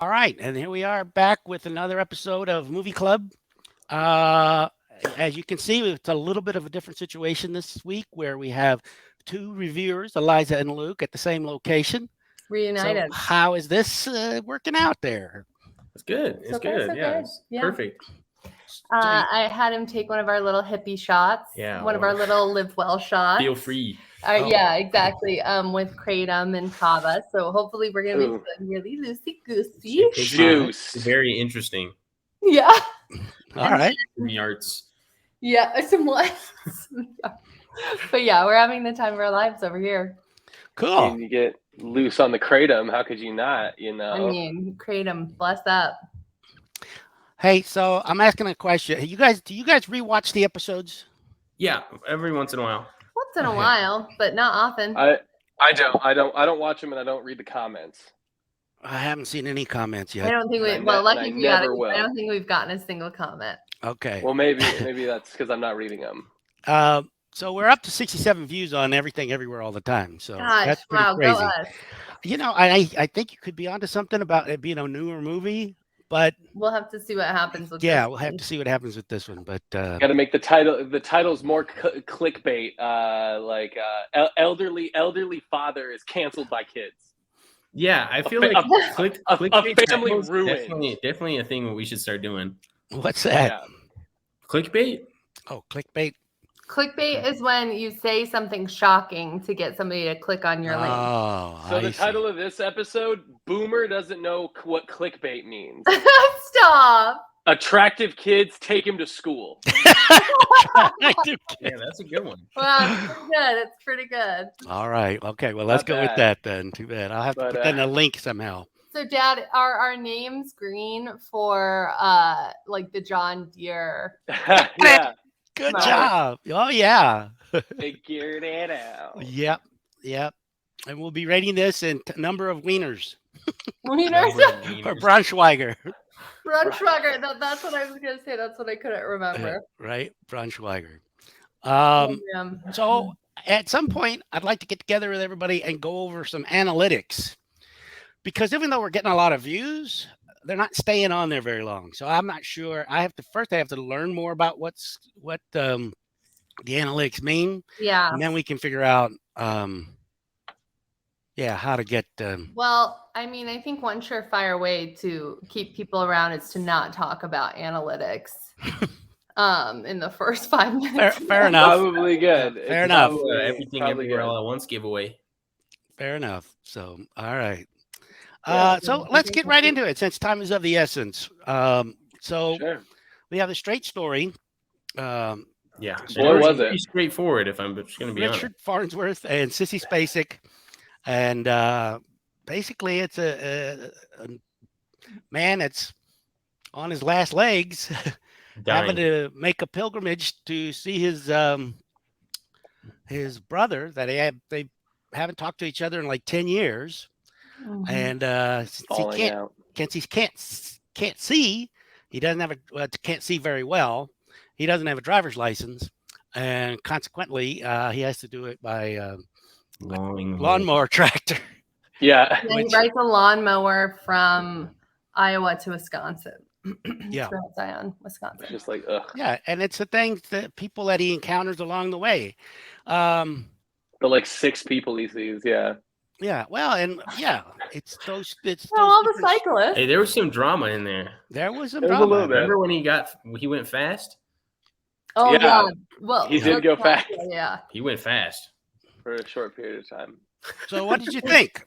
All right, and here we are back with another episode of Movie Club. Uh, as you can see, it's a little bit of a different situation this week where we have two reviewers, Eliza and Luke, at the same location. So, Reunited. how is this working out there? It's good. It's So far, good. so Yeah, good. it's Yeah. perfect. So you- I had him take one of our little hippie shots. Yeah, One of our little live well shots. Feel free. Oh. Yeah, exactly. With kratom and kava. So hopefully we're gonna be Ooh. feeling really loosey goosey. It's Juice. very interesting. Yeah. all right. The arts. Yeah. Some what? But yeah, we're having the time of our lives over here. Cool. And you get loose on the kratom. How could you not? You know. I mean, kratom, bless up. Hey, so I'm asking a question. Do you guys rewatch the episodes? Yeah, every once in a while. Once in a Okay. while, but not often. I don't watch them, and I don't read the comments. I haven't seen any comments I yet. don't think we. And I Well, ne- and lucky I for you, Adam, never will. I don't think we've gotten a single comment. Okay. Well, maybe that's because I'm not reading them. So we're up to 67 views on Everything Everywhere All the Time. So Gosh, that's pretty wow, crazy. go us. You know, I think you could be onto something about it being a newer movie, but We'll have to see what happens with yeah, this we'll have one. to see what happens with this one. But Got to make the titles more clickbait. Elderly father is canceled by kids. Yeah, I feel fa- like a clickbait family titles ruined. definitely a thing that we should start doing. what's that? Yeah. Clickbait. Oh, clickbait. Clickbait is when you say something shocking to get somebody to click on your link. Oh, So I the see. title of this episode, Boomer doesn't know what clickbait means. Stop. Attractive kids take him to school. Attractive kid. Yeah, that's a good one. Wow, it's pretty good. It's pretty good. All right. Okay. Well, let's Not go with bad. that then. Too bad. I'll have to But, put that in a link somehow. So, Dad, are our names green for like the John Deere? Yeah, Good Nice. job. Oh yeah. figured it out. Yep. Yep. And we'll be rating this in number of wieners Wieners? for Braunschweiger. Braunschweiger. That's what I was gonna say. That's what I couldn't remember. Right? Braunschweiger. Yeah. So at some point, I'd like to get together with everybody and go over some analytics, because even though we're getting a lot of views, they're not staying on there very long. So I'm not sure. I have to learn more about what the analytics mean, Yeah. and then we can figure out, how to get. Well, I mean, I think one surefire way to keep people around is to not talk about analytics. In the first 5 minutes. Fair enough. Probably good. Fair It's enough. probably- Everything probably everywhere good. all at once giveaway. Fair enough. So all right. Yeah. So let's get right into it since time is of the essence. So Sure. we have a straight story. Yeah. Boy, was pretty it. straightforward, if I'm just going to be honest. Richard Farnsworth and Sissy Spacek, and basically it's a man that's on his last legs, having Dying. to make a pilgrimage to see his brother that they haven't talked to each other in like 10 years, Mhm. and since he Falling out. can't see, he doesn't have can't see very well. He doesn't have a driver's license, and consequently, he has to do it by lawnmower tractor. Yeah. Yeah, he Which- rides a lawnmower from Iowa to Wisconsin. Yeah. Throughout Zion, Wisconsin. It's just like, ugh. Yeah, and it's the things that people that he encounters along the way. The like 6 people he sees. Yeah. Yeah, well, and yeah, it's those. It's Oh, all the different- cyclists. Hey, there was some drama in there. There was a There was a drama. little bit. Remember when he went fast? Oh, Yeah. yeah. Well, He did let's go not- fast. Yeah. He went fast. For a short period of time. So, what did you think?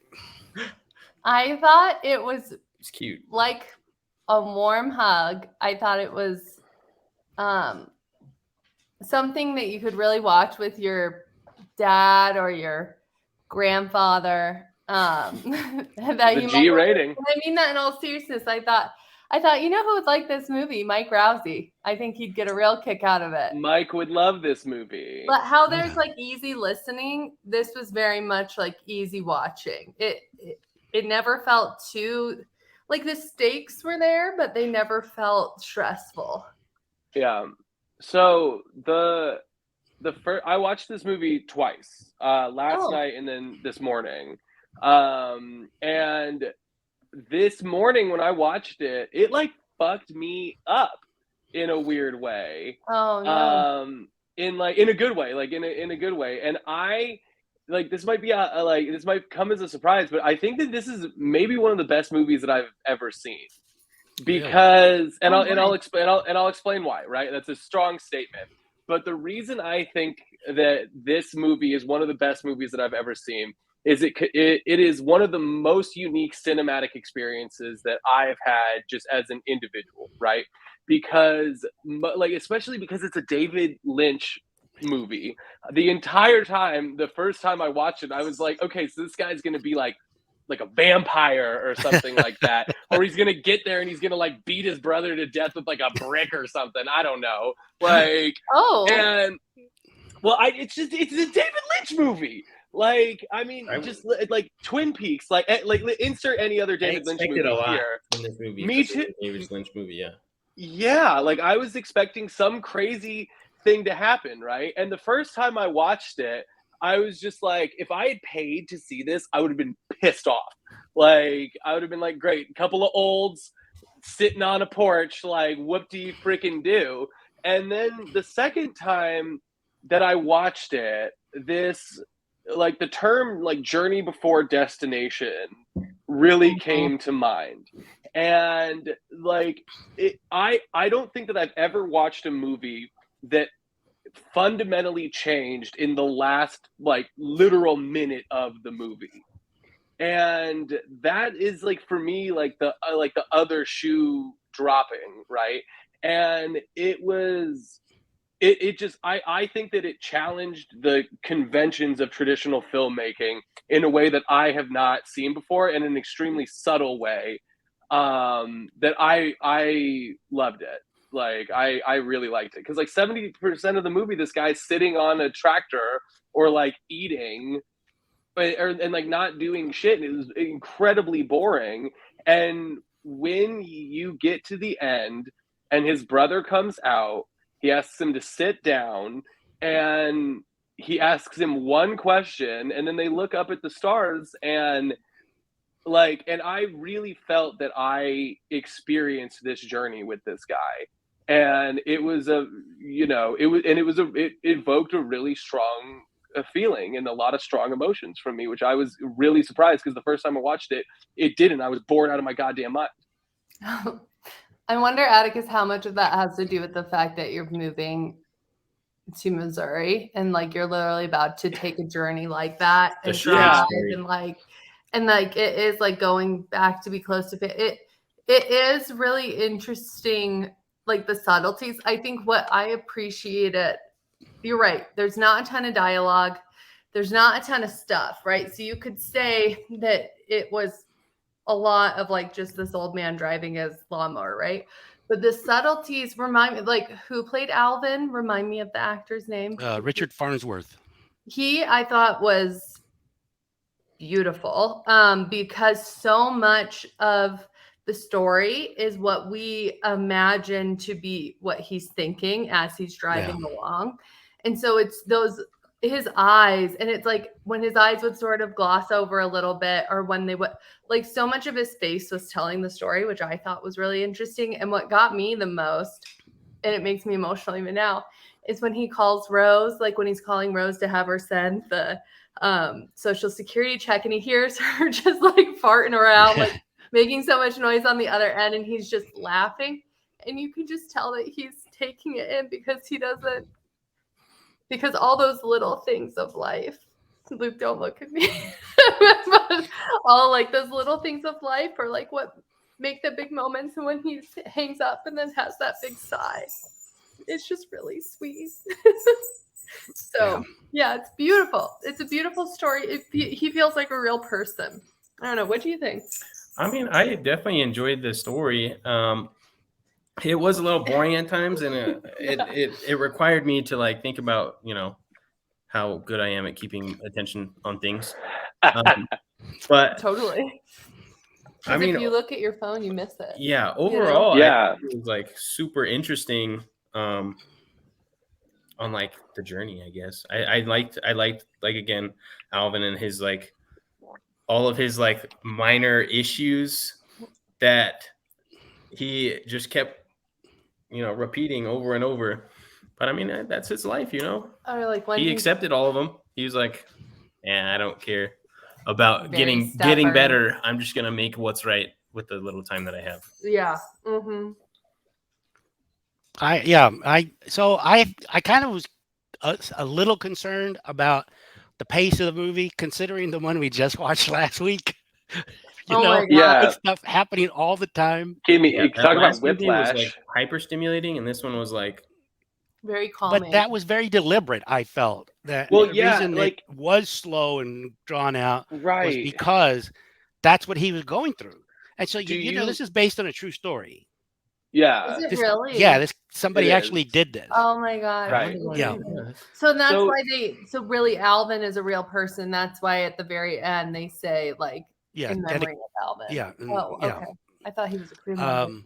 I thought it was It's cute. like a warm hug. I thought it was something that you could really watch with your dad or your grandfather. That The you G might- rating. And I mean that in all seriousness. I thought, you know who would like this movie? Mike Rousey. I think he'd get a real kick out of it. Mike would love this movie. But how there's like easy listening, this was very much like easy watching. It never felt too like the stakes were there, but they never felt stressful. Yeah. So the first I watched this movie twice. Last Oh. night and then this morning. And this morning when I watched it, it like fucked me up in a weird way. Oh no. In a good way, like in a good way. And I like this might be this might come as a surprise, but I think that this is maybe one of the best movies that I've ever seen. Because I'll explain why, right? That's a strong statement. But the reason I think that this movie is one of the best movies that I've ever seen is it is one of the most unique cinematic experiences that I've had just as an individual, right? Because like especially because it's a David Lynch movie. The entire time, the first time I watched it, I was like, okay, so this guy's gonna be like a vampire or something like that, or he's gonna get there and he's gonna like beat his brother to death with like a brick or something. I don't know, like and well, it's a David Lynch movie. Like, I mean, just like Twin Peaks, like insert any other David Lynch movie here. In this movie. Me too. David Lynch movie, yeah. Yeah, like I was expecting some crazy thing to happen, right? And the first time I watched it, I was just like, if I had paid to see this, I would have been pissed off. Like, I would have been like, great, a couple of olds sitting on a porch, like, whoop do you freaking do? And then the second time that I watched it, this, like, the term, like, journey before destination really came to mind. And, like, I don't think that I've ever watched a movie that fundamentally changed in the last like literal minute of the movie, and that is like for me like the other shoe dropping, right? And it just I think that it challenged the conventions of traditional filmmaking in a way that I have not seen before, in an extremely subtle way, that I loved it. Like I really liked it because like 70% of the movie, this guy's sitting on a tractor or like eating, and like not doing shit. And it was incredibly boring. And when you get to the end and his brother comes out, he asks him to sit down and he asks him one question, and then they look up at the stars and I really felt that I experienced this journey with this guy. And it was it evoked a really strong feeling and a lot of strong emotions from me, which I was really surprised because the first time I watched it, it didn't. I was bored out of my goddamn mind. I wonder, Atticus, how much of that has to do with the fact that you're moving to Missouri and like you're literally about to take a journey like that and drive and like it is like going back to be close to it. It is really interesting. Like the subtleties. I think what I appreciate it, you're right. There's not a ton of dialogue. There's not a ton of stuff, right? So you could say that it was a lot of like just this old man driving his lawnmower, right? But the subtleties remind me, like who played Alvin? Remind me of the actor's name. Richard Farnsworth. He, I thought, was beautiful because so much of the story is what we imagine to be what he's thinking as he's driving along. And so it's his eyes, and it's like when his eyes would sort of gloss over a little bit, or when they would, like so much of his face was telling the story, which I thought was really interesting. And what got me the most, and it makes me emotional even now, is when he calls Rose, like when he's calling Rose to have her send the social security check, and he hears her just like farting around, like making so much noise on the other end, and he's just laughing. And you can just tell that he's taking it in because all those little things of life, Luke, don't look at me. All like those little things of life are like what make the big moments. And when he hangs up and then has that big sigh, it's just really sweet. So yeah, it's beautiful. It's a beautiful story. He feels like a real person. I don't know. What do you think? I mean, I definitely enjoyed the story. It was a little boring at times, and it required me to like think about, how good I am at keeping attention on things. But totally. I mean, if you look at your phone, you miss it. Yeah. Overall, I think it was like super interesting. On like the journey, I guess. I liked like again Alvin and his like all of his like minor issues that he just kept, repeating over and over. But I mean, that's his life, Or like when He he accepted all of them. He was like, "Yeah, I don't care about Very getting stubborn. better. I'm just gonna make what's right with the little time that I have." yeah. Mm-hmm. I kind of was a little concerned about the pace of the movie, considering the one we just watched last week. Oh my God. Yeah. with stuff happening all the time. Yeah, Talk about last movie was whiplash. like hyper stimulating, and this one was like, Very calming. But that was very deliberate. I felt that Well, the yeah, reason like- it was slow and drawn out was Right. because that's what he was going through. And so Do you know, you- this is based on a true story. Yeah. Is it This- really? Yeah, somebody It actually is. did this. Oh my God. Right. Yeah. So that's So- why so really Alvin is a real person. That's why at the very end they say like Yeah, in memory of Alvin. yeah, Oh, yeah. okay. I thought he was a crew member.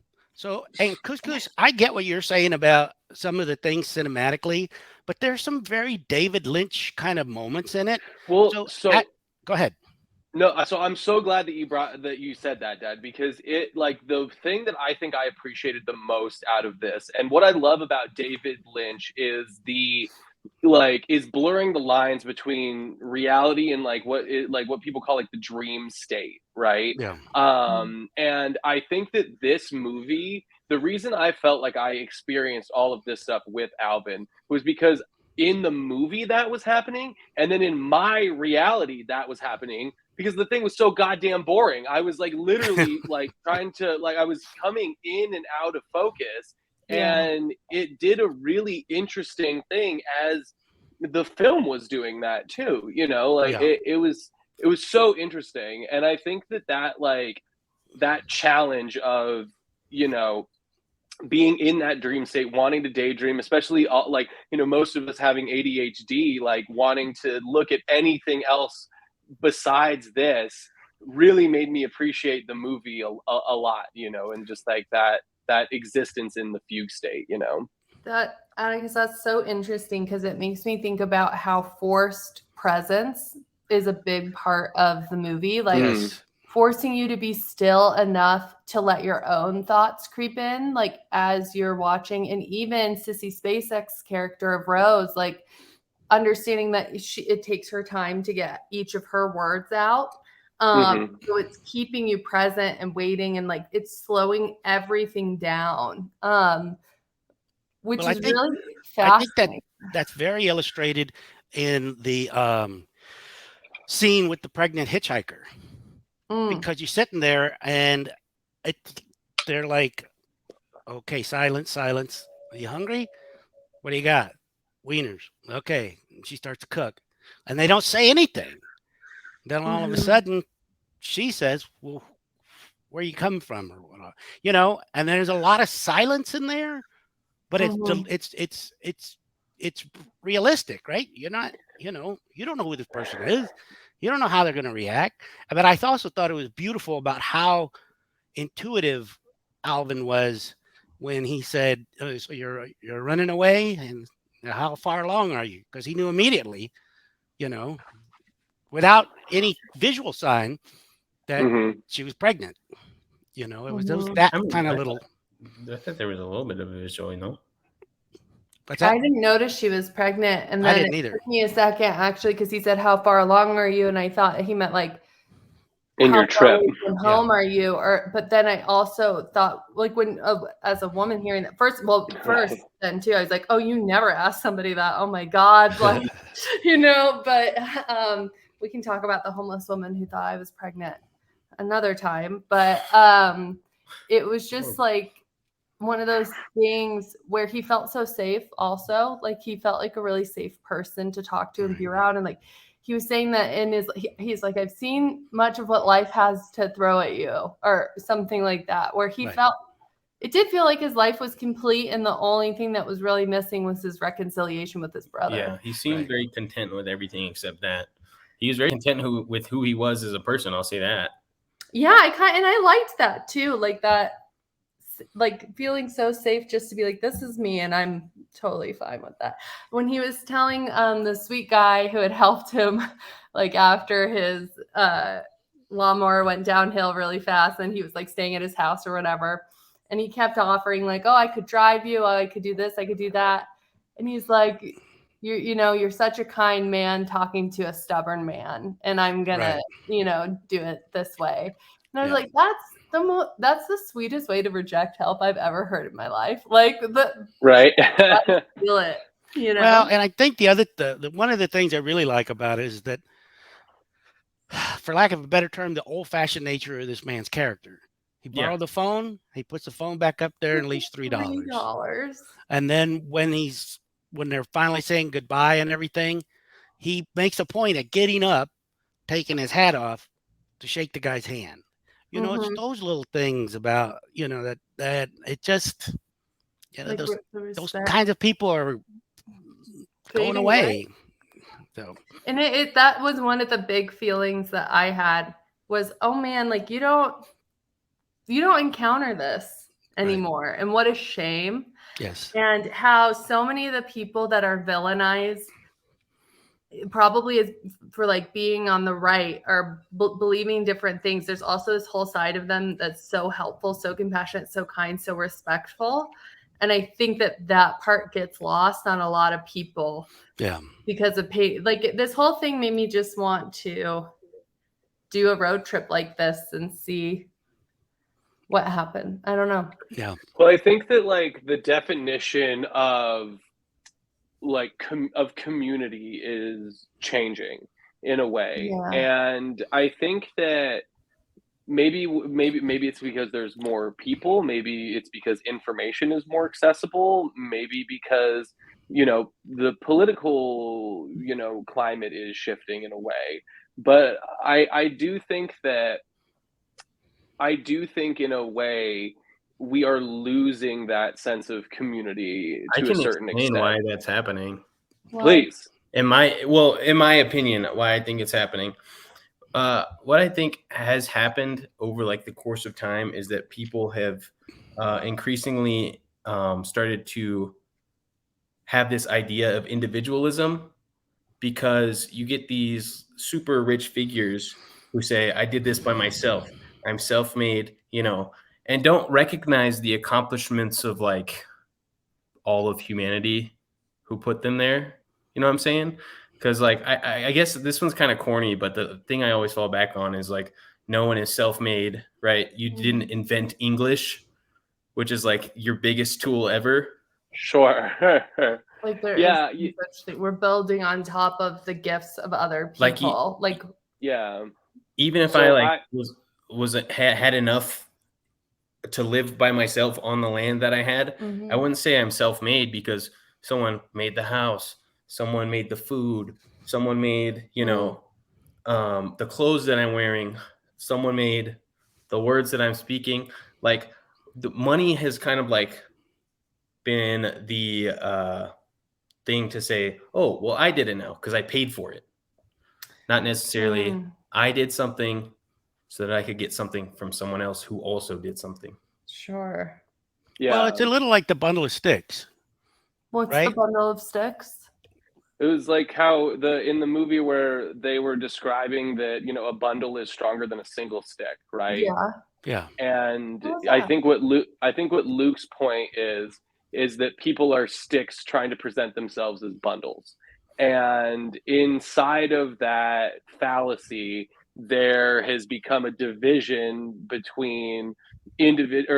And Couscous, I get what you're saying about some of the things cinematically, but there's some very David Lynch kind of moments in it. Well, Go ahead. No, so I'm so glad that you said that, Dad, because it like the thing that I think I appreciated the most out of this, and what I love about David Lynch is is blurring the lines between reality and what people call like the dream state, right? Yeah. And I think that this movie, the reason I felt like I experienced all of this stuff with Alvin was because in the movie that was happening, and then in my reality that was happening, because the thing was so goddamn boring. I was like literally like trying to I was coming in and out of focus. Yeah. And it did a really interesting thing as the film was doing that too, Yeah. it was so interesting. And I think that challenge of, being in that dream state, wanting to daydream, especially most of us having ADHD, like wanting to look at anything else besides this really made me appreciate the movie a lot, and just like that existence in the fugue state, That Atticus, that's so interesting because it makes me think about how forced presence is a big part of the movie. Like Yes. forcing you to be still enough to let your own thoughts creep in, like as you're watching. And even Sissy Spacek's character of Rose, like understanding that it takes her time to get each of her words out. So it's keeping you present and waiting, and like it's slowing everything down. Which Well, I is think- really I think fascinating. that's very illustrated in the scene with the pregnant hitchhiker, because you're sitting there and they're like, okay, silence. Are you hungry? What do you got? Wieners. Okay. And she starts to cook and they don't say anything. Then all of a Mhm. sudden she says, well, where you come from or whatnot, and there's a lot of silence in there, but it's realistic, right? You're not, you don't know who this person is. You don't know how they're going to react. But I also thought it was beautiful about how intuitive Alvin was when he said, oh, so you're running away, and how far along are you? Because he knew immediately, without any visual sign, that she was pregnant. It was that I mean, kind I of little. I thought there was a little bit of a visual, What's that? I didn't notice she was pregnant, and I then didn't it either. took me a second actually because he said, "How far along are you?" And I thought he meant like in how your far trip. away from home are you? But then I also thought, like, when as a woman hearing that first, then too, I was like, oh, you never ask somebody that. Oh my God, like, But we can talk about the homeless woman who thought I was pregnant another time. But it was just like one of those things where he felt so safe. Also, like he felt like a really safe person to talk to and be around, and like. He was saying that he's like, I've seen much of what life has to throw at you, or something like that, where he felt, it did feel like his life was complete. And the only thing that was really missing was his reconciliation with his brother. Yeah, he seemed very content with everything except that. He was very content with who he was as a person. I'll say that. Yeah, I liked that too. Like that, like feeling so safe just to be like, this is me and I'm totally fine with that. When he was telling the sweet guy who had helped him like after his lawnmower went downhill really fast, and he was like staying at his house or whatever. And he kept offering like, oh, I could drive you. Oh, I could do this. I could do that. And he's like, you're such a kind man talking to a stubborn man, and I'm gonna, do it this way. And I was like, that's the sweetest way to reject help I've ever heard in my life. Like Right. feel it, Well, and I think the one of the things I really like about it is that, for lack of a better term, the old-fashioned nature of this man's character. He borrowed the phone. He puts the phone back up there and leaves $3. And then when they're finally saying goodbye and everything, he makes a point of getting up, taking his hat off to shake the guy's hand. It's those little things about, that it just, like those kinds of people are going away. So, and that was one of the big feelings that I had was, oh man, like you don't encounter this anymore. Right. And what a shame. Yes. And how so many of the people that are villainized probably is for like being on the right or believing different things. There's also this whole side of them that's so helpful, so compassionate, so kind, so respectful. And I think that part gets lost on a lot of people. Yeah. Because of like this whole thing made me just want to do a road trip like this and see what happened. I don't know. Yeah. Well, I think that like the definition of like of community is changing in a way. Yeah. And I think that maybe it's because there's more people, maybe it's because information is more accessible, maybe because the political climate is shifting in a way. But I do think in a way we are losing that sense of community to a certain extent. Why that's happening. Please. In my opinion, why I think it's happening. What I think has happened over like the course of time is that people have increasingly started to have this idea of individualism, because you get these super rich figures who say, I did this by myself. I'm self-made, and don't recognize the accomplishments of like all of humanity who put them there. You know what I'm saying? Because like, I guess this one's kind of corny, but the thing I always fall back on is like, no one is self-made, right? You didn't invent English, which is like your biggest tool ever. Sure. Like we're building on top of the gifts of other people. Even if I had enough to live by myself on the land that I had, I wouldn't say I'm self-made, because someone made the house, someone made the food, someone made, the clothes that I'm wearing, someone made the words that I'm speaking. Like the money has kind of like been the thing to say, oh, well, I did it now because I paid for it. Not necessarily I did something so that I could get something from someone else who also did something. Sure. Yeah. Well, it's a little like the bundle of sticks. What's the bundle of sticks? It was like how in the movie where they were describing that, a bundle is stronger than a single stick, right? Yeah. Yeah. And I think what Luke's point is that people are sticks trying to present themselves as bundles. And inside of that fallacy, there has become a division between there's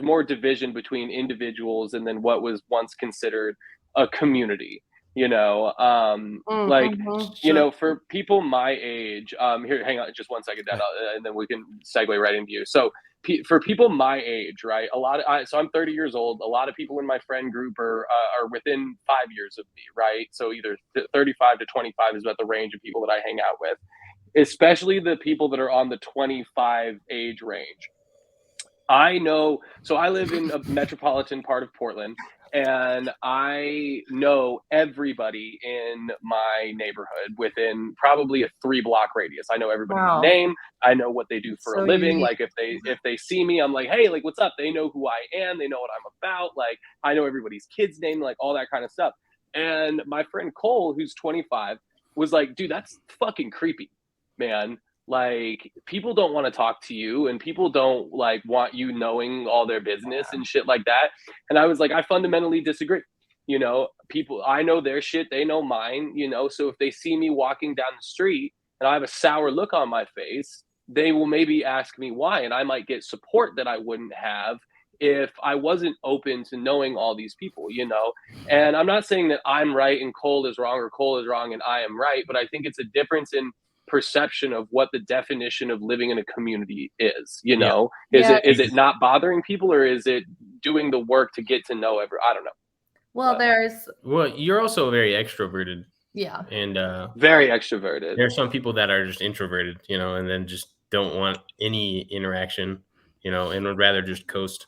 more division between individuals and then what was once considered a community. For people my age, here, hang on just one second, Dad, and then we can segue right into you. So for people my age, right, so I'm 30 years old. A lot of people in my friend group are within 5 years of me, right? So either 35 to 25 is about the range of people that I hang out with, especially the people that are on the 25 age range. I know, so I live in a metropolitan part of Portland, and I know everybody in my neighborhood within probably a 3-block radius. I know everybody's name. I know what they do for a living. Like if they see me, I'm like, hey, like, what's up? They know who I am. They know what I'm about. Like I know everybody's kid's name, like all that kind of stuff. And my friend Cole, who's 25, was like, dude, that's fucking creepy, man. like people don't want to talk to you and people don't like want you knowing all their business and shit like that. And I was like, I fundamentally disagree. You know, people, I know their shit, they know mine, you know. So if they see me walking down the street and I have a sour look on my face, they will maybe ask me why, and I might get support that I wouldn't have if I wasn't open to knowing all these people, you know. And I'm not saying that I'm right and Cole is wrong or Cole is wrong and I am right, but I think it's a difference in perception of what the definition of living in a community is, you know. Yeah. Is it not bothering people, or is it doing the work to get to know I don't know. Well, Well, you're also very extroverted, yeah. and Very extroverted. there are some people that are just introverted, you know, and then just don't want any interaction, you know, and would rather just coast.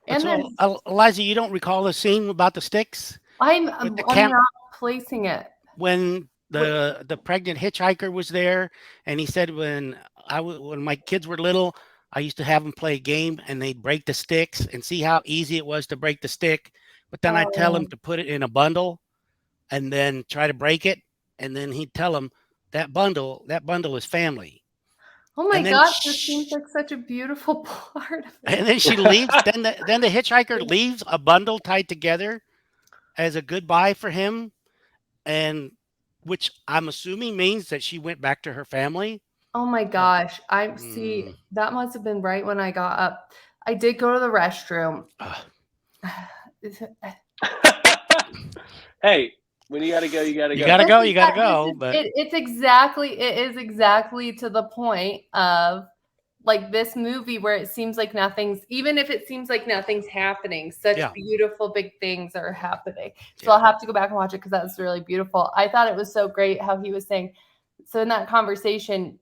And then So, Eliza, you don't recall the scene about the sticks I'm the not placing it. when the pregnant hitchhiker was there, and he said when my kids were little, I used to have them play a game and they'd break the sticks and see how easy it was to break the stick. But then I'd tell them to put it in a bundle and then try to break it. And then he'd tell them that bundle is family. Oh my And then gosh, this seems like such a beautiful part of it. And then she leaves. then the hitchhiker leaves a bundle tied together as a goodbye for him. And which I'm assuming means that she went back to her family. Oh my gosh. That must have been right when I got up. I did go to the restroom. Hey, when you gotta go, you gotta go. You gotta go. But it is exactly to the point of like this movie where it seems like even if it seems like nothing's happening, such beautiful big things are happening. So I'll have to go back and watch it because that was really beautiful. I thought it was so great how he was saying, so in that conversation,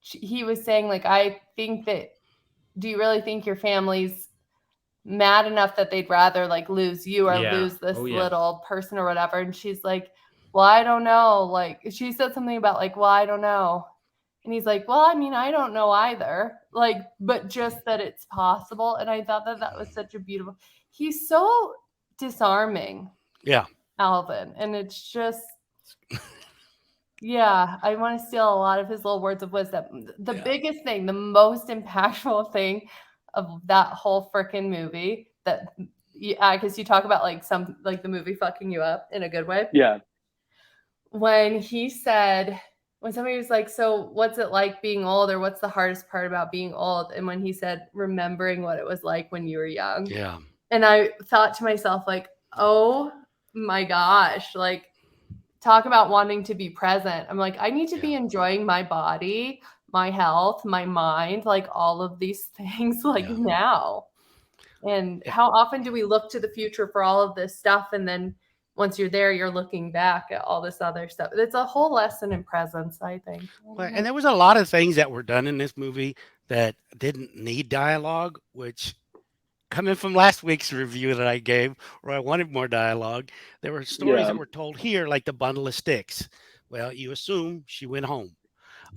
he was saying, like, I think that, do you really think your family's mad enough that they'd rather like lose you or lose this little person or whatever? And she's like, well, I don't know. Like, she said something about like, well, I don't know. And he's like, well, I mean, I don't know either. Like, but just that it's possible. And I thought that was such a beautiful, he's so disarming. Yeah. Alvin. And it's just, yeah, I want to steal a lot of his little words of wisdom. The biggest thing, the most impactful thing of that whole freaking movie that, because you talk about like the movie fucking you up in a good way. Yeah. When somebody was like, so what's it like being old, or what's the hardest part about being old? And when he said, remembering what it was like when you were young. Yeah. And I thought to myself, like, oh my gosh, like, talk about wanting to be present. I'm like, I need to be enjoying my body, my health, my mind, like all of these things like now. And how often do we look to the future for all of this stuff? And then once you're there, you're looking back at all this other stuff. It's a whole lesson in presence, I think. And there was a lot of things that were done in this movie that didn't need dialogue, which coming from last week's review that I gave, where I wanted more dialogue, there were stories that were told here, like the bundle of sticks. Well, you assume she went home.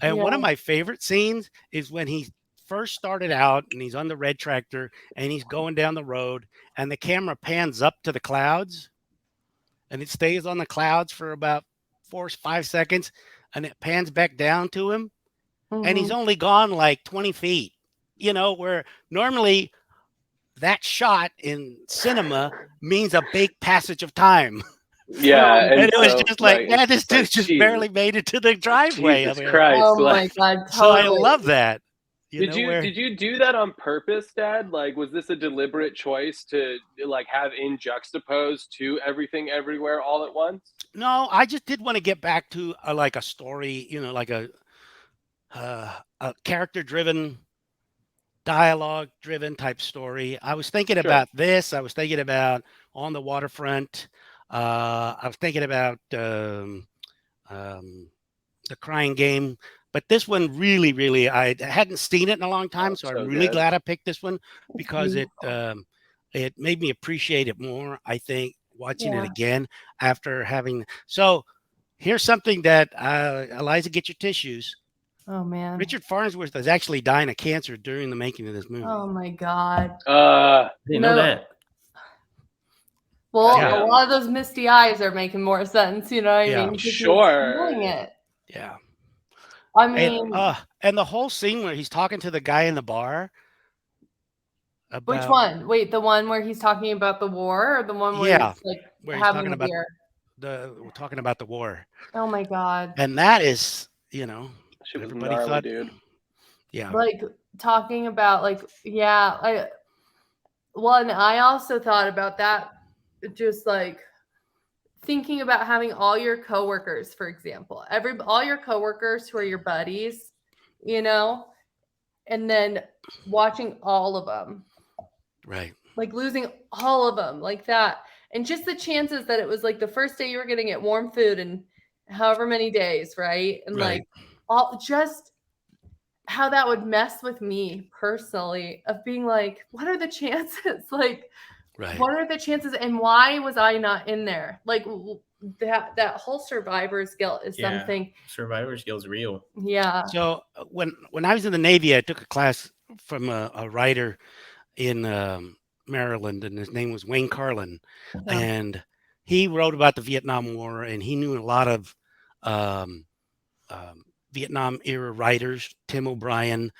And one of my favorite scenes is when he first started out and he's on the red tractor and he's going down the road and the camera pans up to the clouds and it stays on the clouds for about 4 or 5 seconds and it pans back down to him. And he's only gone like 20 feet, you know, where normally that shot in cinema means a big passage of time. Yeah. And it was just like, yeah, this dude just barely made it to the driveway. Jesus Christ. Oh my God. Totally. So I love that. Did you do that on purpose, Dad? Like, was this a deliberate choice to like have in juxtaposed to Everything Everywhere All at Once? No, I just did want to get back to like a story, you know, like a character-driven, dialogue-driven type story. I was thinking about this. I was thinking about On the Waterfront. I was thinking about The Crying Game. But this one really, I hadn't seen it in a long time, so I'm really glad I picked this one because it made me appreciate it more, I think, watching it again after having. So here's something that, Eliza, get your tissues. Oh, man. Richard Farnsworth is actually dying of cancer during the making of this movie. Oh, my God. Didn't know that. Well, a lot of those misty eyes are making more sense, you know what I mean? Sure. Feeling it. Yeah. I mean, And the whole scene where he's talking to the guy in the bar which about one? Wait, the one where he's talking about the war, or the one where Yeah, he's like where he's having talking a about beer? we're talking about the war, Oh my god! and that is, you know, She was everybody gnarly, thought, dude. yeah, Like talking about like yeah, and I also thought about that, just like thinking about having all your coworkers, for example, all your coworkers who are your buddies, you know, and then watching all of them, right, like losing all of them like that. And just the chances that it was like the first day you were going to get warm food in however many days, right? And Right. like all just how that would mess with me personally of being like, what are the chances? Like, right. what are the chances? And why was I not in there? Like that whole survivor's guilt is Yeah. something. Survivor's guilt's real. Yeah. So when I was in the Navy, I took a class from a writer in Maryland, and his name was Wayne Carlin, Yeah. and he wrote about the Vietnam War, and he knew a lot of um, Vietnam era writers, Tim O'Brien.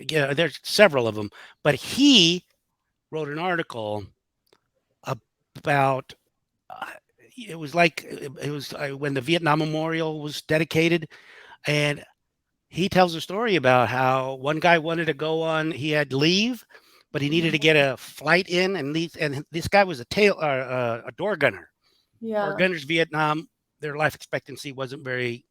Yeah, there's several of them, but he wrote an article about. It was like it was when the Vietnam Memorial was dedicated, and he tells a story about how one guy wanted to go on. He had leave, but he needed to get a flight in, and this guy was a door gunner. Yeah. Door gunners, Vietnam, their life expectancy wasn't very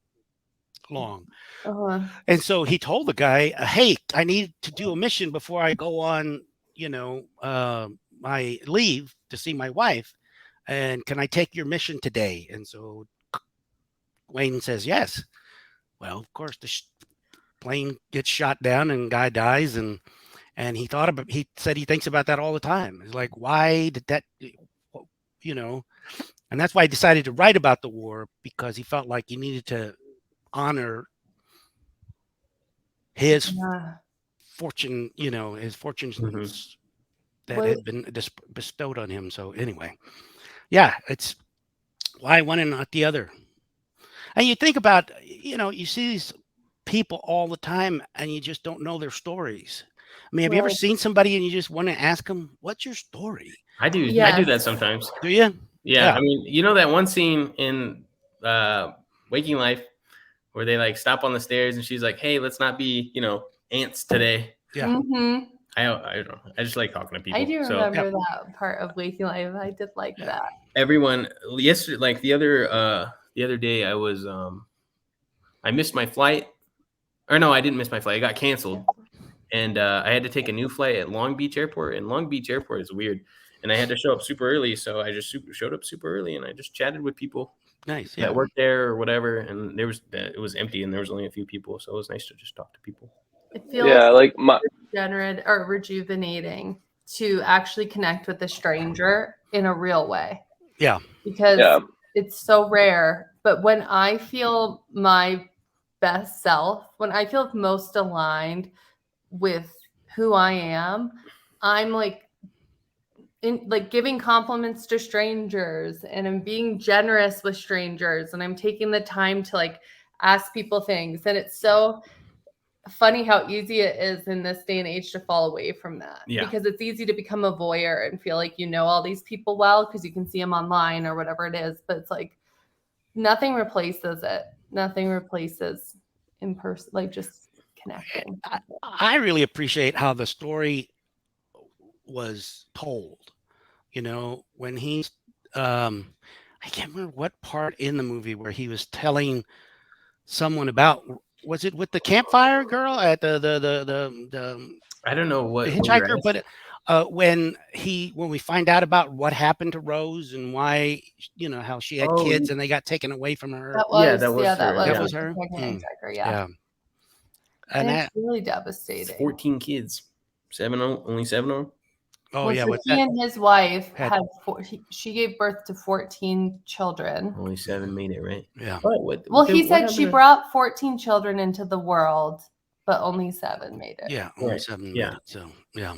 long. Uh-huh. And so he told the guy, "Hey, I need to do a mission before I go on, my leave to see my wife. And can I take your mission today?" And so Wayne says, "Yes." Well, of course, the plane gets shot down and guy dies, and he said he thinks about that all the time. It's like, why did that, and that's why he decided to write about the war, because he felt like he needed to honor his Yeah. fortune, his fortunes that Well- had been bestowed on him. So anyway, yeah, it's why one and not the other. And you think about, you see these people all the time and you just don't know their stories. I mean, have you ever Right. seen somebody and you just want to ask them, what's your story? I do. I do Yes. that sometimes. Do you? Yeah. Yeah. I mean, you know that one scene in Waking Life where they like stop on the stairs and she's like, "Hey, let's not be, ants today." Yeah. Mhm. I don't know. I just like talking to people. I do So remember that part of Waking Life. I did like that. everyone yesterday, like the other day, I was I missed my flight. Or no, I didn't miss my flight. It got canceled. And I had to take a new flight at Long Beach Airport. And Long Beach Airport is weird. And I had to show up super early. So I just showed up super early and I just chatted with people Nice. Yeah. that worked there or whatever. And it was empty and there was only a few people. So it was nice to just talk to people. It feels Yeah, like regenerate or rejuvenating to actually connect with a stranger in a real way. Yeah. Because Yeah. it's so rare. But when I feel my best self, when I feel most aligned with who I am, I'm like giving compliments to strangers, and I'm being generous with strangers, and I'm taking the time to like ask people things. And it's so funny how easy it is in this day and age to fall away from that. Yeah. Because it's easy to become a voyeur and feel like you know all these people well because you can see them online or whatever it is. But it's like nothing replaces it. Nothing replaces in person, like just connecting. I really appreciate how the story was told. When he's, I can't remember what part in the movie where he was telling someone about, was it with the campfire girl at the I don't know what hitchhiker, but when we find out about what happened to Rose and why, how she had Oh, kids and they got taken away from her. That was, that was her. That like was the her? pregnant Mm. hitchhiker, yeah. And And that, it's really It's devastating. 14 kids. Only 7 of them. oh Well, yeah, so what he that, and his wife had- had she gave birth to 14 children. Only 7 made it, right? yeah. Well, he said she brought 14 children into the world, but only 7 made it. Yeah, only Right. 7 Yeah. minutes. So yeah.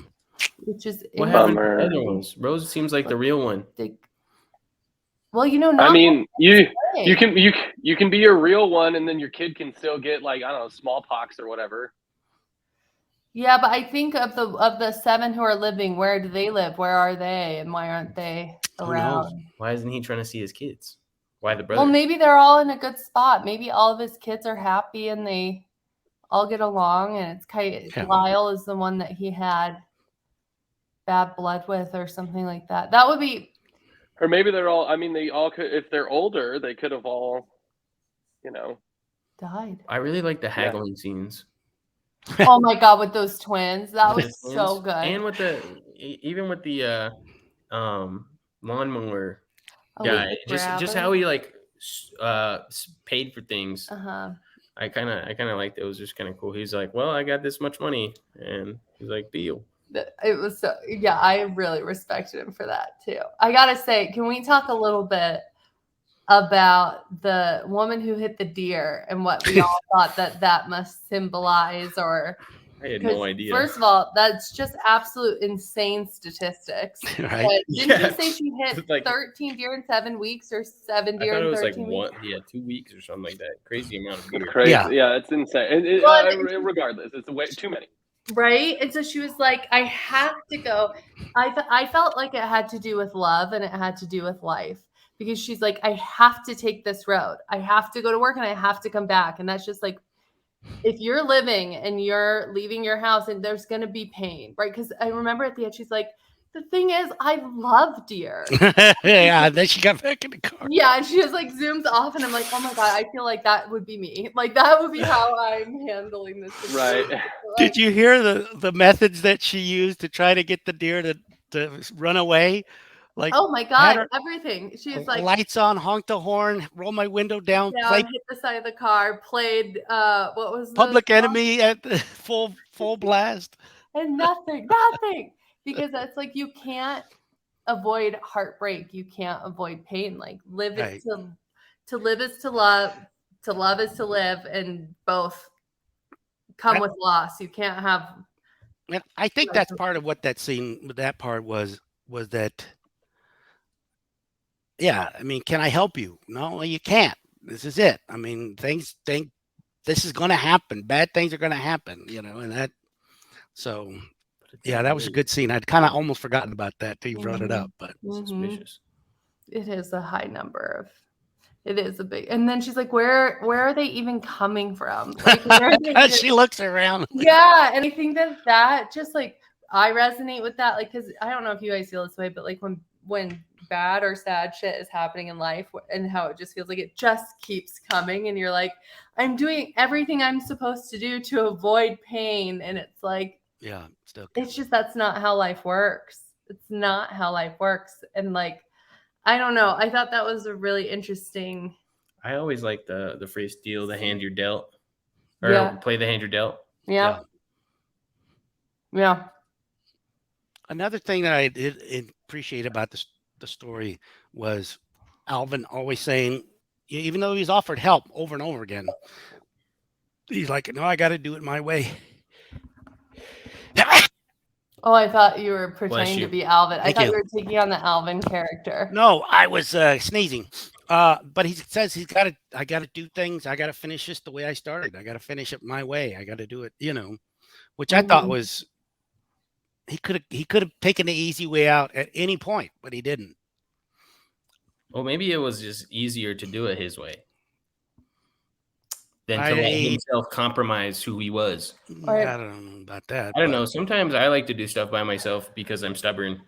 Which is What happened to the Bummer. other ones? Rose seems like the real one. They- Well, you know, I not mean, you way. can be your real one, and then your kid can still get like, I don't know, smallpox or whatever. Yeah, but I think of the 7 who are living, where do they live? Where are they? And why aren't they Who knows? around? Why isn't he trying to see his kids? Why the Well, brother? maybe they're all in a good spot. Maybe all of his kids are happy and they all get along. And it's Yeah. Lyle is the one that he had bad blood with or something like that. That would be Or maybe they're all. I mean, they all could. If they're older, they could have all, died. I really like the haggling scenes. Oh my God, with those twins. That With was the so twins, good. and with even with the lawnmower Oh, guy, with the just grabber. how he like paid for things. Uh-huh. I kind of liked it. It was just kind of cool. He's like, well, I got this much money, and he's like, deal. It was so, yeah, I really respected him for that too. I gotta say, can we talk a little bit about the woman who hit the deer and what we all thought that must symbolize? Or I had 'cause no idea. First of all, that's just absolute insane statistics. Right? But didn't Yeah. you say she hit Like- 13 deer in 7 weeks or 7 I deer thought in it was 13 like weeks? 2 weeks or something like that. Crazy amount of deer. crazy. Yeah. Yeah, it's insane. Well, Regardless, it's way too many. Right? And so she was like, I have to go. I felt like it had to do with love and it had to do with life, because she's like, I have to take this road. I have to go to work and I have to come back. And that's just like, if you're living and you're leaving your house and there's going to be pain, right? Because I remember at the end, she's like, the thing is, I love deer. Yeah. Then she got back in the car. Yeah, and she just like zooms off, and I'm like, oh my God, I feel like that would be me. Like that would be how I'm handling this situation. Right. Did you hear the methods that she used to try to get the deer to run away? Like, Oh my had God, her everything. She's like, lights on, honk the horn, roll my window down, down, play hit the side of the car, played what was the Public song? Enemy at the full blast. And nothing, because that's like, you can't avoid heartbreak, you can't avoid pain. Like live Right. is to live is to love is to live, and both come with loss. You can't have. And I think that's part of what that part was that. Yeah, I mean, can I help you? No, you can't. This is it. I mean, this is going to happen. Bad things are going to happen, and that. So, yeah, that was a good scene. I'd kind of almost forgotten about that till you brought it up, but Suspicious. It is a high number of. It is a big. And then she's like, where are they even coming from? Like, where are they she looks around. Yeah, and I think that just like I resonate with that, like, because I don't know if you guys feel this way, but like when bad or sad shit is happening in life, and how it just feels like it just keeps coming, and you're like, I'm doing everything I'm supposed to do to avoid pain, and it's like, Yeah, still. it's just that's not how life works. It's not how life works, and like, I don't know. I thought that was a really interesting. I always like the phrase "deal the hand you're dealt," or Yeah. play the hand you're dealt. Yeah. Another thing that I did appreciate about the story was Alvin always saying, even though he's offered help over and over again, he's like, no, I got to do it my way. Oh, I thought you were pretending you. to be Alvin. I Thank thought you. you were taking on the Alvin character. No, I was sneezing. But he says I got to do things. I got to finish this the way I started. I got to finish it my way. I got to do it, which I thought was, he could have taken the easy way out at any point, but he didn't. Well, maybe it was just easier to do it his way than to I- let himself compromise who he was. Right. I don't know about that. I don't but- know. Sometimes I like to do stuff by myself because I'm stubborn.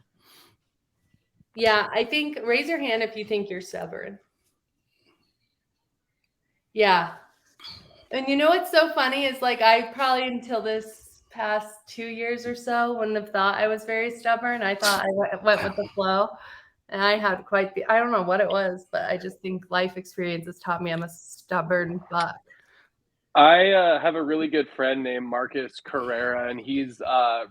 Yeah, I think raise your hand if you think you're stubborn. Yeah. And you know what's so funny is like I probably until this past 2 years or so wouldn't have thought I was very stubborn. I thought I went with the flow. And I had I don't know what it was, but I just think life experience has taught me I'm a stubborn buck. I have a really good friend named Marcus Carrera, and he's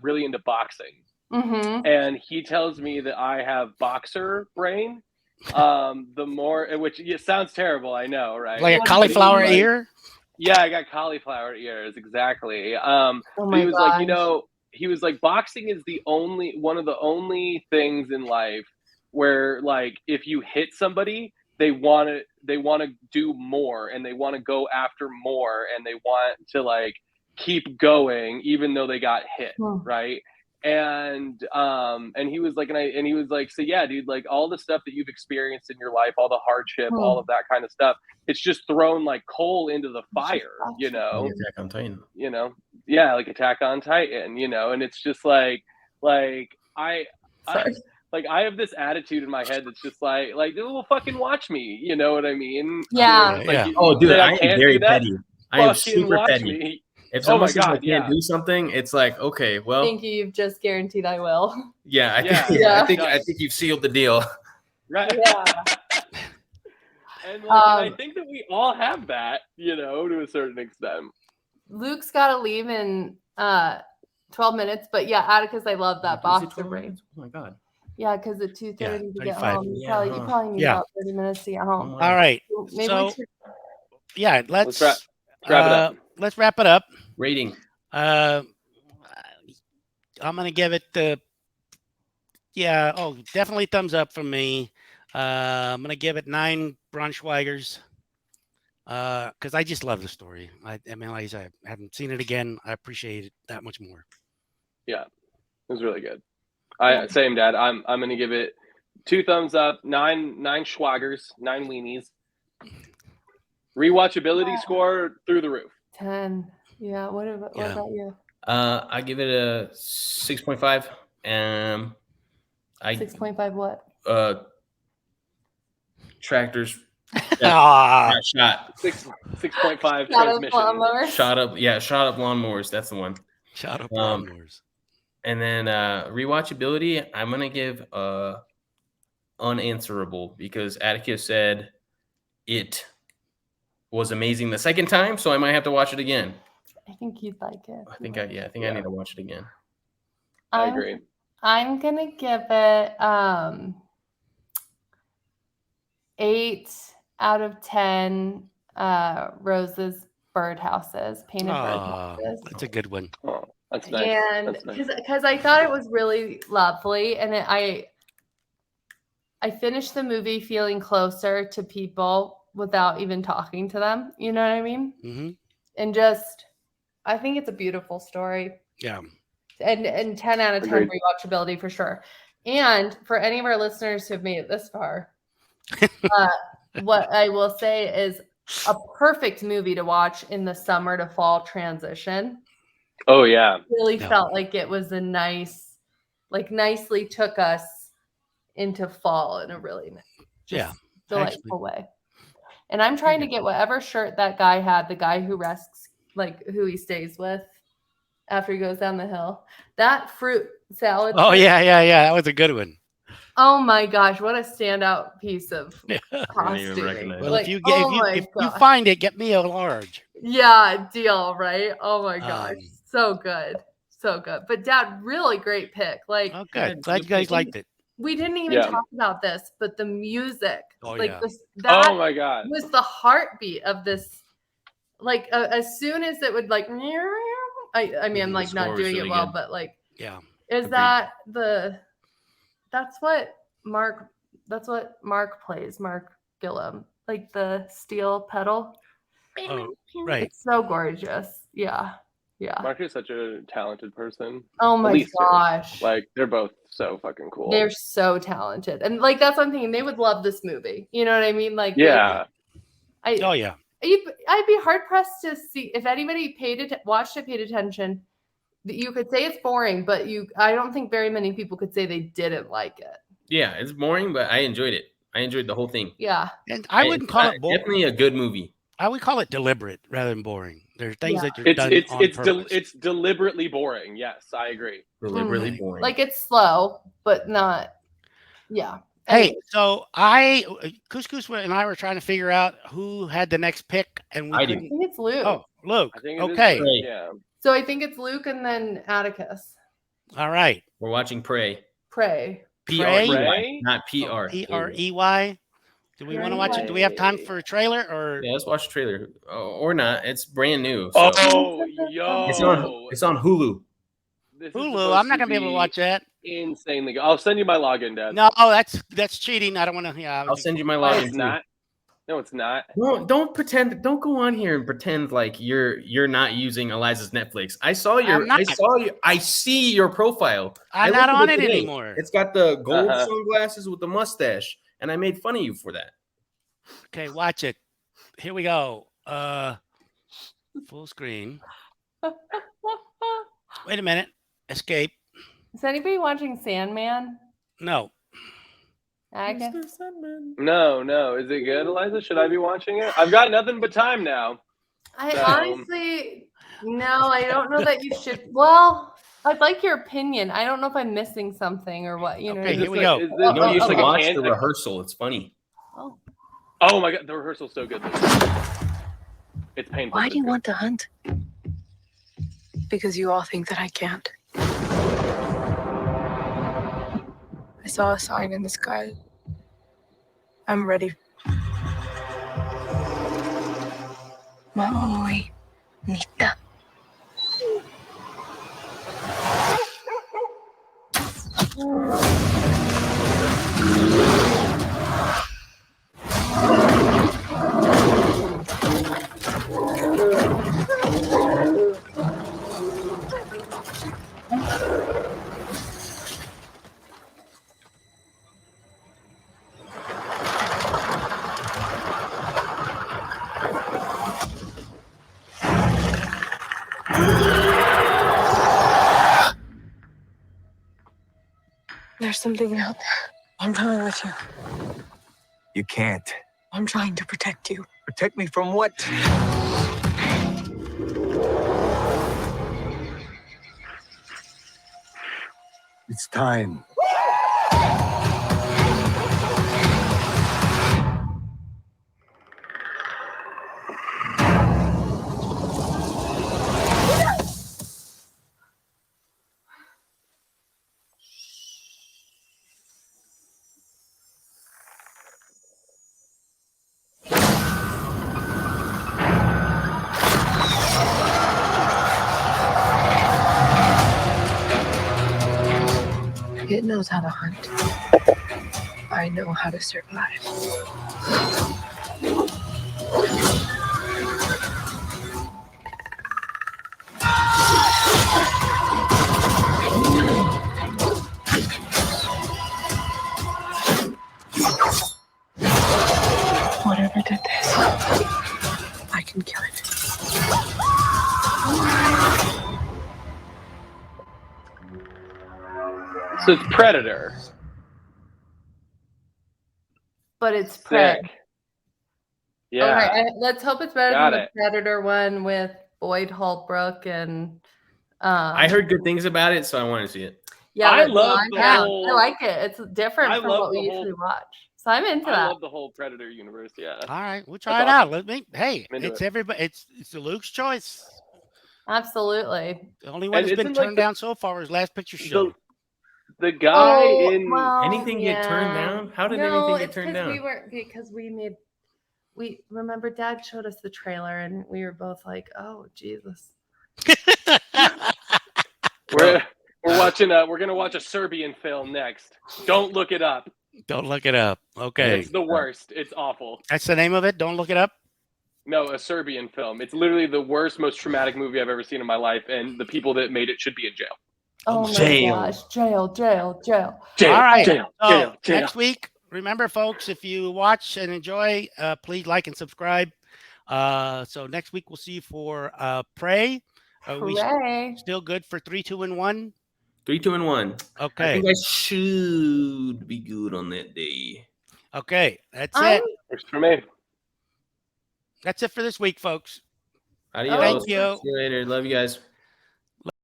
really into boxing. Mm-hmm. And he tells me that I have boxer brain. The more, which it sounds terrible, I know, right? Like a What cauliflower Like, ear. Yeah, I got cauliflower ears, exactly. Oh But my he was like, gosh. he was like, boxing is one of the only things in life where like if you hit somebody, they want to do more, and they want to go after more, and they want to like keep going even though they got hit, right? And he was like, and he was like, so yeah, dude, like all the stuff that you've experienced in your life, all the hardship, all of that kind of stuff, it's just thrown like coal into the fire, you know. Attack on Titan. You know, yeah, like Attack on Titan, you know. And it's just like I have this attitude in my head that's just like well, fucking watch me, you know what I mean? Yeah. Yeah. Oh, dude, That I am can't very do that? petty. I am Fucking super watch petty. me. If Oh my someone says I God, can't yeah. do something, it's like, okay, well, Thank you. You've just guaranteed I will. yeah, I Yeah. think, Yeah. I think you've sealed the deal. Right. Yeah. And I think that we all have that, you know, to a certain extent. Luke's got to leave in 12 minutes, but yeah, Atticus, I love that boxer brain. Oh my God. Yeah, because at 2:30 Yeah, to get 35. home, Yeah, you probably need Yeah. about 30 minutes to get home. Oh, wow. All right. So maybe So we should. yeah, let's wrap it up. Let's wrap it up. Rating. I'm gonna give it definitely thumbs up from me. I'm gonna give it 9 Braunschweigers because I just love the story. I mean, like I said, I haven't seen it again. I appreciate it that much more. Yeah, it was really good. Same, Dad. I'm gonna give it 2 thumbs up, 9 Schwagers, 9 weenies. Rewatchability score through the roof. 10. Yeah. What about you? I give it a 6.5. I 6.5 what? tractors Ah, shot 6.5 Shot of transmission. lawnmowers. shot up lawnmowers. That's the one. shut up, Um, lawnmowers. And then rewatchability, I'm gonna give unanswerable because Atticus said it was amazing the second time, so I might have to watch it again. I think you'd like it. I think I need to watch it again. I agree. I'm gonna give it 8 out of 10 roses birdhouses, painted Ah, birdhouses. that's a good one. Oh, that's nice. And That's nice. because I thought it was really lovely, and I finished the movie feeling closer to people without even talking to them. You know what I mean? Hmm. And just, I think it's a beautiful story. Yeah. And 10 out of 10 Agreed. rewatchability for sure. And for any of our listeners who have made it this far, what I will say is a perfect movie to watch in the summer to fall transition. Oh yeah. Really Yeah. felt like it was a nice, like nicely took us into fall in a really delightful way. And I'm trying to get whatever shirt that guy had, the guy who rests, like who he stays with after he goes down the hill. That fruit salad. Oh shirt, yeah. That was a good one. Oh my gosh, what a standout piece of I didn't even costuming. recognize Well, Like, if you oh if you gosh. find it, get me a large. Yeah, deal, right? Oh my gosh. Um, So good. So good. But Dad, really great pick. Like Oh, Yeah, good. it's Glad good you guys picking. liked it. we didn't even Yeah. talk about this, but the music, Oh, like yeah. that Oh my God. was the heartbeat of this. Like as soon as it would like, I mean, I'm The like score not was doing really it well, good. but like, Yeah. is Agreed. that's what Mark plays, Mark Gillum, like the steel pedal. Oh, right. It's so gorgeous. Yeah. Yeah. Mark is such a talented person. Oh my Elise too. gosh. Like they're both so fucking cool. They're so talented. And like that's one thing, they would love this movie. You know what I mean? Like yeah. Oh yeah. I'd be hard pressed to see if anybody watched it, paid attention. You could say it's boring, but I don't think very many people could say they didn't like it. Yeah, it's boring, but I enjoyed it. I enjoyed the whole thing. Yeah. And I wouldn't call it boring. Definitely a good movie. I would call it deliberate rather than boring. There's things Yeah. that are done on purpose. It's deliberately boring. Yes, I agree. Deliberately Mhm. boring. Like it's slow, but not. Yeah. Hey, Anyway, so Couscous and I were trying to figure out who had the next pick, and we I do. I couldn't. think it's Luke. Oh, Luke. I think it is Okay. true. Yeah. So I think it's Luke and then Atticus. All right. We're watching Prey. Pray. P-R-E-Y, Prey? not P-R. Prey. Do we want to watch it? Do we have time for a trailer or? Yeah, let's watch the trailer. Or not. It's brand new. So. Oh, yo. It's on Hulu. This is Hulu. supposed I'm not gonna be able to watch that. insanely good. I'll send you my login, Dad. No, that's cheating. I don't want to. Yeah, I'll send you my No, login it's too. not. No, it's not. Don't pretend. Don't go on here and pretend like you're not using Eliza's Netflix. I saw your. I'm not. I see your profile. I'm I not looked on at it today. anymore. It's got the gold Uh-huh. sunglasses with the mustache, and I made fun of you for that. Okay, watch it. Here we go. Full screen. Wait a minute. Escape. Is anybody watching Sandman? No. Okay. No. Is it good, Eliza? Should I be watching it? I've got nothing but time now. I So- honestly, no, I don't know that you should. Well, I'd like your opinion. I don't know if I'm missing something or what. You know. Okay, what I here we mean? go. Is You this, know, you Oh, should okay. watch Can- the rehearsal. It's funny. Oh. Oh my god, the rehearsal's so good. It's painful. Why but do you it's want to hunt? Because you all think that I can't. I saw a sign in the sky. I'm ready. Maui, Nita. There's something out there. I'm coming with you. You can't. I'm trying to protect you. Protect me from what? It's time. It knows how to hunt. I know how to survive. Whatever did this, I can kill it. So it's Predator. But it's Pred. Sick. Yeah. Okay, let's hope it's better Got than it. the Predator one with Boyd Holbrook and. I heard good things about it, so I want to see it. Yeah, I but love I'm the down. whole- I like it. It's different I from love what we the whole- usually watch. So I'm into I that. love the whole Predator universe. Yeah. All right, we'll try it That's out. Let me. Hey, I'm into it's it. everybody. It's the Luke's choice. Absolutely. The only one And that's been isn't, like, turned the- down so far was Last Picture Show. The guy Oh, in well, Anything get turned yeah. down? How did No, anything get it's turned 'cause down? We were because we remember Dad showed us the trailer and we were both like, "Oh Jesus!" we're watching we're gonna watch a Serbian film next. Don't look it up. Don't look it up. Okay, It's the worst. It's awful. that's the name of it. Don't look it up. No, a Serbian film. It's literally the worst, most traumatic movie I've ever seen in my life, and the people that made it should be in jail. Oh my Jail. gosh, jail. Jail. All right. Jail. So Jail. Jail. next week, remember, folks, if you watch and enjoy, please like and subscribe. So next week we'll see you for Prey. We Hooray. still good for 3, 2, and 1. 3, 2, and 1. I Okay. think I should be good on that day. Okay. That's I'm- it. Works for me. That's it for this week, folks. Adios. Thank you. See you later. Love you guys.